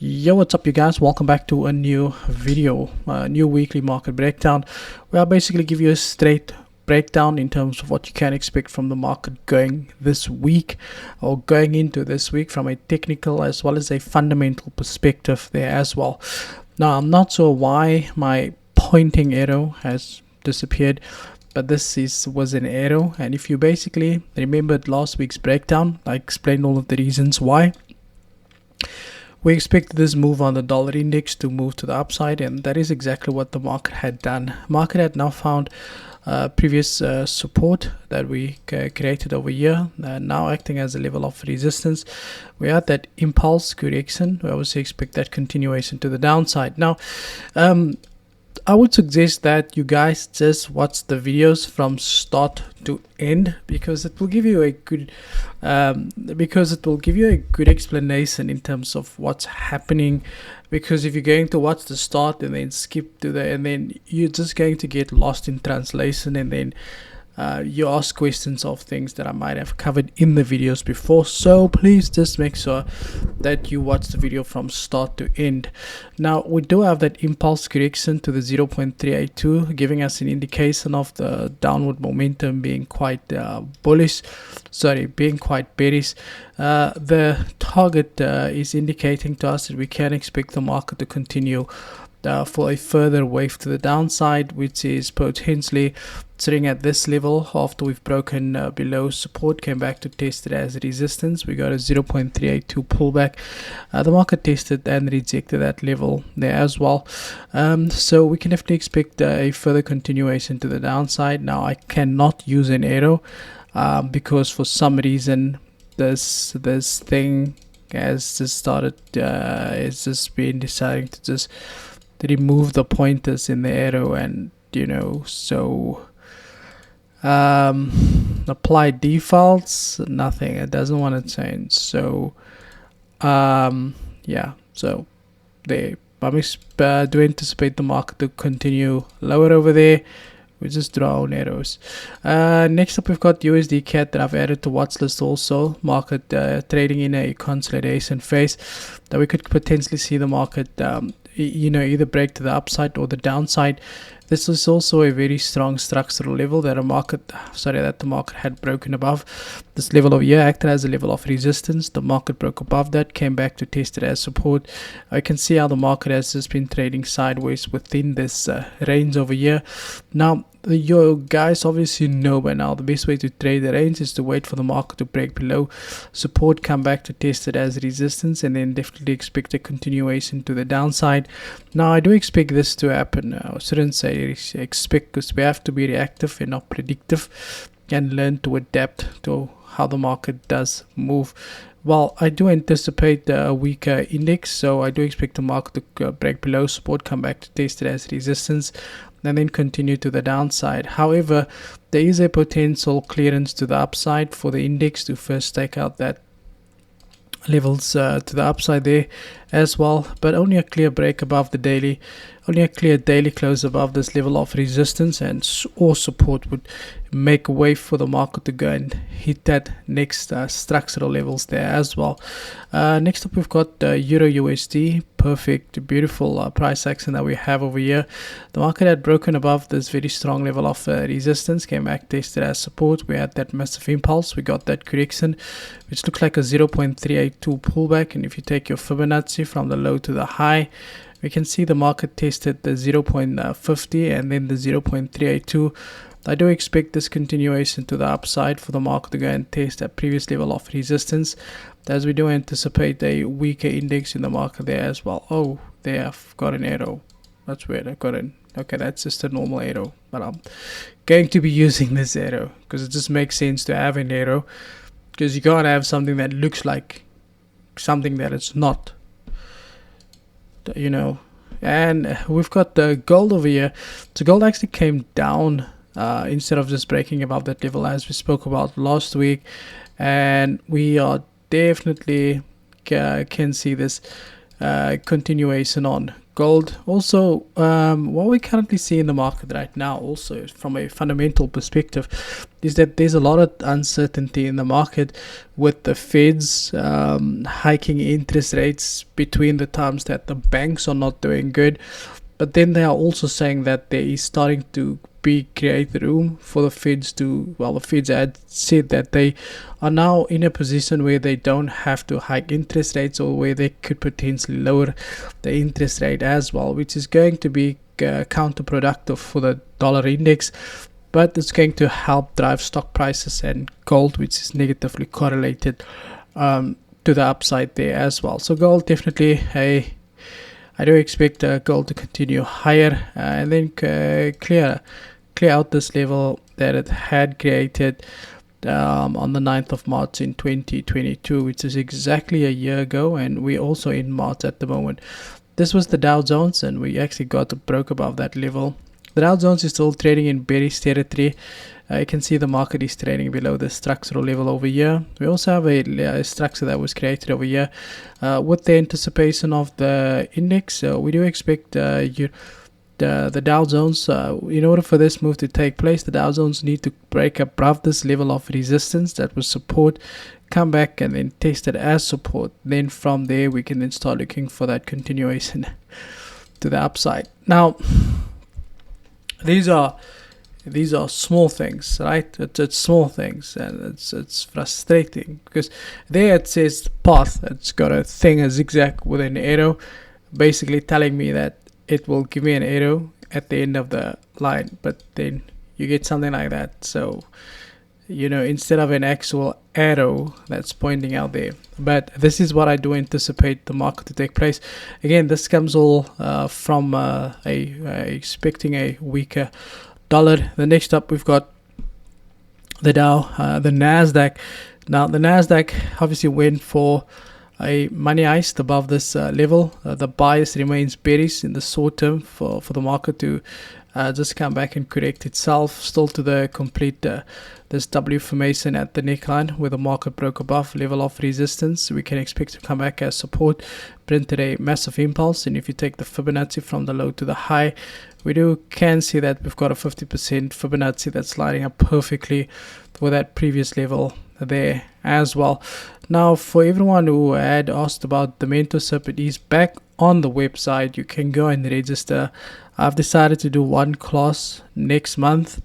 Yo, what's up you guys? Welcome back to a new video, new weekly market breakdown, where I'll basically give you a straight breakdown in terms of what you can expect from the market going this week or going into this week from a technical as well as a fundamental perspective there as well. Now, I'm not sure why my pointing arrow has disappeared, but this was an arrow, and if you basically remembered last week's breakdown, I explained all of the reasons why. We expected this move on the dollar index to move to the upside, and that is exactly what the market had done. Market had now found previous support that we created over here, now acting as a level of resistance. We had that impulse correction. We obviously expect that continuation to the downside. Now, I would suggest that you guys just watch the videos from start to end, because it will give you a good explanation in terms of what's happening. Because if you're going to watch the start and then skip to the and then you're just going to get lost in translation, and then you ask questions of things that I might have covered in the videos before. So please just make sure that you watch the video from start to end. Now, we do have that impulse correction to the 0.382, giving us an indication of the downward momentum being quite being quite bearish. The target is indicating to us that we can expect the market to continue for a further wave to the downside, which is potentially sitting at this level after we've broken below support, came back to test it as resistance. We got a 0.382 pullback. The market tested and rejected that level there as well. So we can definitely expect a further continuation to the downside. Now, I cannot use an arrow because for some reason this thing has just started, it's just been deciding to just remove the pointers in the arrow, and so apply defaults, nothing, it doesn't want to change. So yeah, so there, I do anticipate the market to continue lower over there. We just draw our own arrows. Next up, we've got USDC that I've added to watch list also. Market trading in a consolidation phase, that we could potentially see the market either break to the upside or the downside. This is also a very strong structural level that the market had broken above. This level over here acted as a level of resistance. The market broke above that, came back to test it as support. I can see how the market has just been trading sideways within this range over here. Now, you guys obviously know by now the best way to trade the range is to wait for the market to break below support, come back to test it as resistance, and then definitely expect a continuation to the downside. Now, I do expect this to happen. I shouldn't say expect, because we have to be reactive and not predictive, and learn to adapt to how the market does move. Well, I do anticipate a weaker index, so I do expect the market to break below support, come back to test it as resistance, and then continue to the downside. However, there is a potential clearance to the upside for the index to first take out that levels to the upside there as well, but only a clear break above the daily, only a clear daily close above this level of resistance or support would make a way for the market to go and hit that next structural levels there as well. Next up, we've got Euro USD. Perfect, beautiful price action that we have over here. The market had broken above this very strong level of resistance, came back, tested as support. We had that massive impulse, we got that correction, which looks like a 0.382 pullback. And if you take your Fibonacci from the low to the high, we can see the market tested the 0.50 and then the 0.382. I do expect this continuation to the upside for the market to go and test that previous level of resistance, as we do anticipate a weaker index in the market there as well. Oh, there, I've got an arrow. That's weird. I got an, okay, that's just a normal arrow, but I'm going to be using this arrow because it just makes sense to have an arrow, because you can't have something that looks like something that it's not, And we've got the gold over here. So gold actually came down instead of just breaking above that level as we spoke about last week, and we are definitely can see this continuation on gold. Also, what we currently see in the market right now, also from a fundamental perspective, is that there's a lot of uncertainty in the market with the Feds hiking interest rates between the times that the banks are not doing good. But then they are also saying that there is starting to create room for the Feds to, well, the Feds had said that they are now in a position where they don't have to hike interest rates, or where they could potentially lower the interest rate as well, which is going to be counterproductive for the dollar index, but it's going to help drive stock prices and gold, which is negatively correlated to the upside there as well. So gold definitely I do expect gold to continue higher and then clear out this level that it had created on the 9th of March in 2022, which is exactly a year ago, and we're also in March at the moment. This was the Dow Jones, and we actually broke above that level. The Dow Jones is still trading in bearish territory. You can see the market is trading below the structural level over here. We also have a structure that was created over here with the anticipation of the index. So we do expect the Dow Jones, in order for this move to take place, the Dow Jones need to break above this level of resistance that was support, come back and then test it as support. Then from there we can then start looking for that continuation to the upside. Now these are small things, right? It's small things, and it's frustrating because there it says path. It's got a thing, a zigzag with an arrow, basically telling me that it will give me an arrow at the end of the line, but then you get something like that. So, you know, instead of an actual arrow that's pointing out there. But this is what I do anticipate the market to take place. Again, this comes all from expecting a weaker dollar. The next up, we've got the Nasdaq. Now, the Nasdaq obviously went for a money heist above this level. The bias remains bearish in the short term for the market to just come back and correct itself. Still to the complete this W formation at the neckline where the market broke above level of resistance. We can expect to come back as support, printed a massive impulse, and if you take the Fibonacci from the low to the high, we can see that we've got a 50% Fibonacci that's lining up perfectly for that previous level there as well. Now, for everyone who had asked about the mentorship, it is back on the website. You can go and register. I've decided to do one class next month,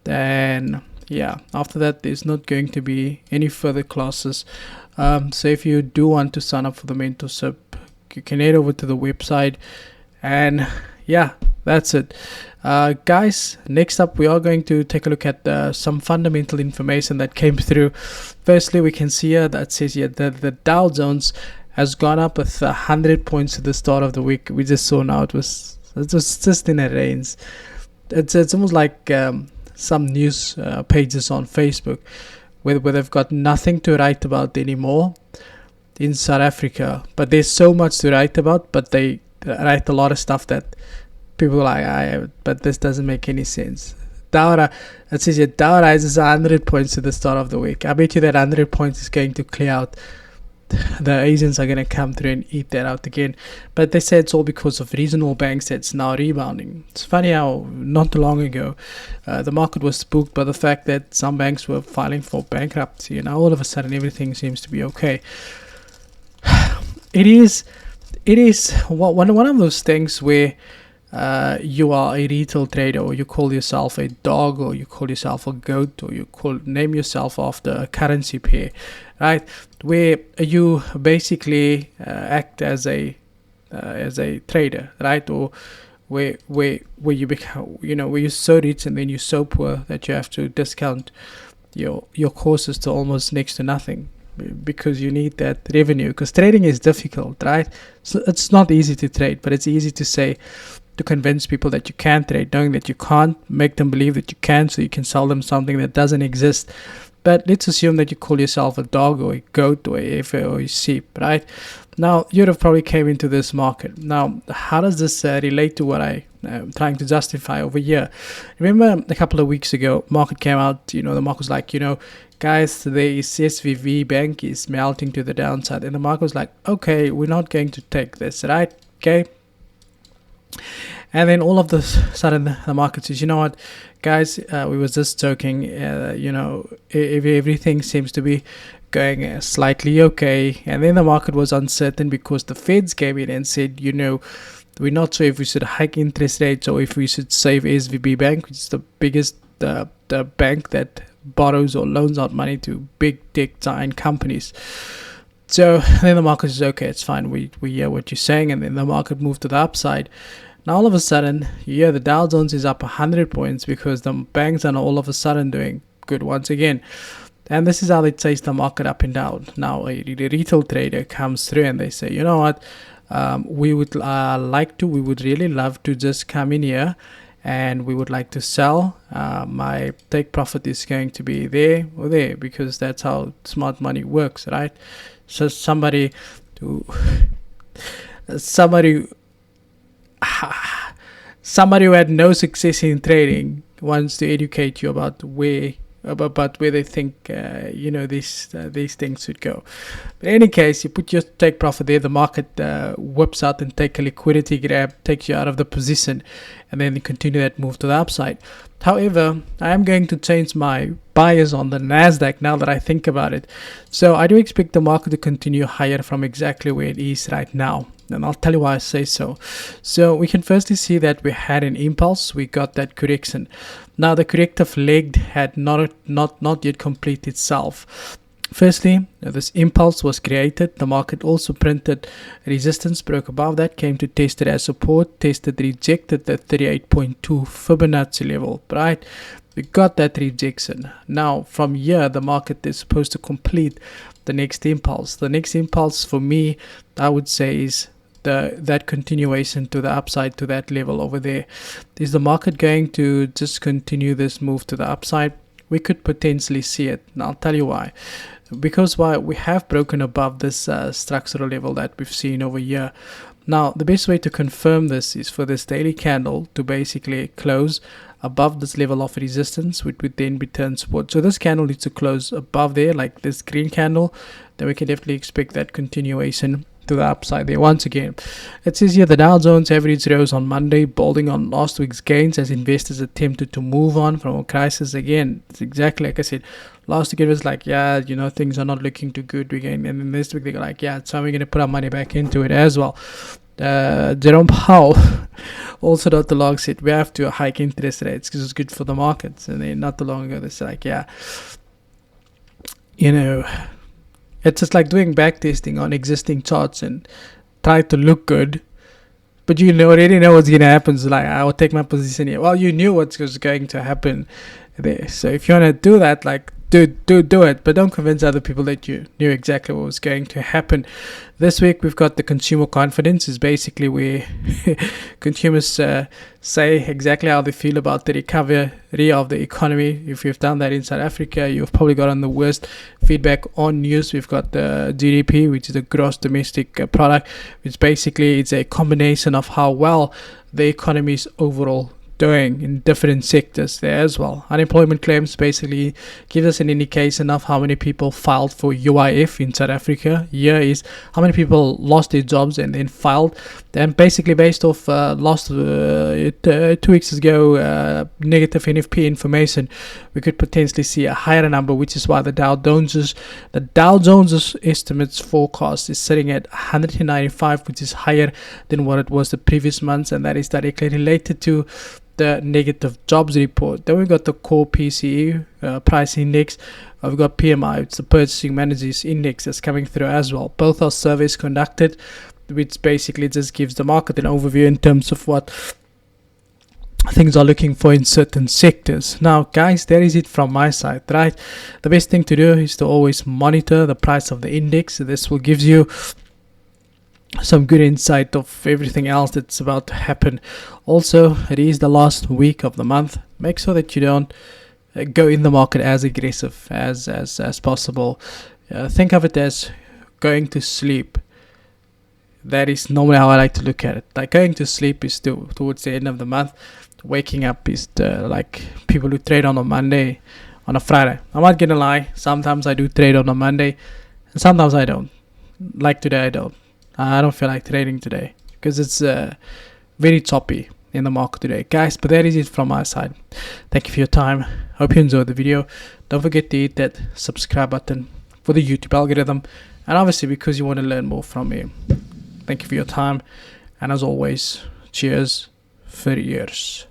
and yeah, after that there's not going to be any further classes. So if you do want to sign up for the mentorship, you can head over to the website, and yeah, that's it. Guys, next up we are going to take a look at some fundamental information that came through. Firstly, we can see here that says here that the Dow Jones has gone up with 100 points at the start of the week. We just saw now it was just in a range. It's almost like some news pages on Facebook where they've got nothing to write about anymore in South Africa, but there's so much to write about, but they write a lot of stuff that people are like, but this doesn't make any sense. It says here, Dow rises 100 points at the start of the week. I bet you that 100 points is going to clear out. The Asians are going to come through and eat that out again. But they say it's all because of regional banks that's now rebounding. It's funny how not too long ago the market was spooked by the fact that some banks were filing for bankruptcy, and now all of a sudden everything seems to be okay. It is one of those things where you are a retail trader, or you call yourself a dog, or you call yourself a goat, or you name yourself after a currency pair, right? Where you basically act as a trader, right? Or where you become, where you're so rich and then you're so poor that you have to discount your courses to almost next to nothing, because you need that revenue. Because trading is difficult, right? So it's not easy to trade, but it's easy to convince people that you can trade, knowing that you can't, make them believe that you can, so you can sell them something that doesn't exist. But let's assume that you call yourself a dog or a goat or a heifer or a sheep, right? Now, you'd have probably came into this market. Now, how does this relate to what I'm trying to justify over here? Remember a couple of weeks ago, market came out, the market was like, guys, the SVB bank is melting to the downside. And the market was like, okay, we're not going to take this, right? Okay. And then all of the sudden the market says, you know what, guys, we was just joking, everything seems to be going slightly okay. And then the market was uncertain because the Feds came in and said, we're not sure if we should hike interest rates or if we should save SVB Bank, which is the biggest the bank that borrows or loans out money to big tech giant companies. So then the market says, okay, it's fine, we hear what you're saying. And then the market moved to the upside. Now all of a sudden, the Dow Jones is up 100 points because the banks are all of a sudden doing good once again. And this is how they chase the market up and down. Now a retail trader comes through and they say, you know what, we would we would really love to just come in here and we would like to sell. My take profit is going to be there or there, because that's how smart money works, right? So somebody who had no success in trading wants to educate you about where they think these things should go. But in any case, you put your take profit there, the market whips out and take a liquidity grab, takes you out of the position, and then you continue that move to the upside. However, I am going to change my bias on the Nasdaq now that I think about it. So I do expect the market to continue higher from exactly where it is right now. And I'll tell you why I say so. So we can firstly see that we had an impulse. We got that correction. Now the corrective leg had not yet completed itself. Firstly, this impulse was created. The market also printed resistance, broke above that, came to test it as support, tested, rejected the 38.2 Fibonacci level, right? We got that rejection. Now from here, the market is supposed to complete the next impulse. The next impulse for me, I would say, is that continuation to the upside, to that level over there. Is the market going to just continue this move to the upside? We could potentially see it, and I'll tell you why. Because we have broken above this structural level that we've seen over here. Now the best way to confirm this is for this daily candle to basically close above this level of resistance, which would then return support. So this candle needs to close above there, like this green candle. Then we can definitely expect that continuation to the upside there. Once again, it says here the Dow Jones average rose on Monday, building on last week's gains as investors attempted to move on from a crisis. Again, it's exactly like I said. Last week it was like, things are not looking too good again, and then this week they're like, so we're going to put our money back into it as well. Jerome Powell also not too long said we have to hike interest rates because it's good for the markets, and then not too long ago they said like, it's just like doing back testing on existing charts and try to look good, but already know what's going to happen. So like, I will take my position here. Well, you knew what was going to happen there. So if you want to do that, like, do it, but don't convince other people that you knew exactly what was going to happen. This week we've got the consumer confidence, is basically where consumers say exactly how they feel about the recovery of the economy. If you've done that in South Africa, you've probably gotten the worst feedback on news. We've got the GDP, which is the gross domestic product, which basically it's a combination of how well the economy is overall doing in different sectors there as well. Unemployment claims basically gives us an indication of how many people filed for UIF in South Africa. Here is how many people lost their jobs and then filed. Then basically based off 2 weeks ago negative NFP information, we could potentially see a higher number, which is why the Dow Jones estimates forecast is sitting at 195, which is higher than what it was the previous months, and that is directly related to the negative jobs report. Then we've got the core PCE price index. We've got PMI, it's the purchasing managers index that's coming through as well. Both are surveys conducted, which basically just gives the market an overview in terms of what things are looking for in certain sectors. Now guys, that is it from my side, right? The best thing to do is to always monitor the price of the index. This will give you some good insight of everything else that's about to happen. Also, it is the last week of the month. Make sure that you don't go in the market as aggressive as possible. Think of it as going to sleep. That is normally how I like to look at it. Like going to sleep is towards the end of the month. Waking up is like people who trade on a Monday, on a Friday. I'm not gonna lie, sometimes I do trade on a Monday and sometimes I don't. Like today I don't. I don't feel like trading today because it's very toppy in the market today, guys. But that is it from my side. Thank you for your time. Hope you enjoyed the video. Don't forget to hit that subscribe button for the YouTube algorithm, and obviously because you want to learn more from me. Thank you for your time, and as always, cheers for years.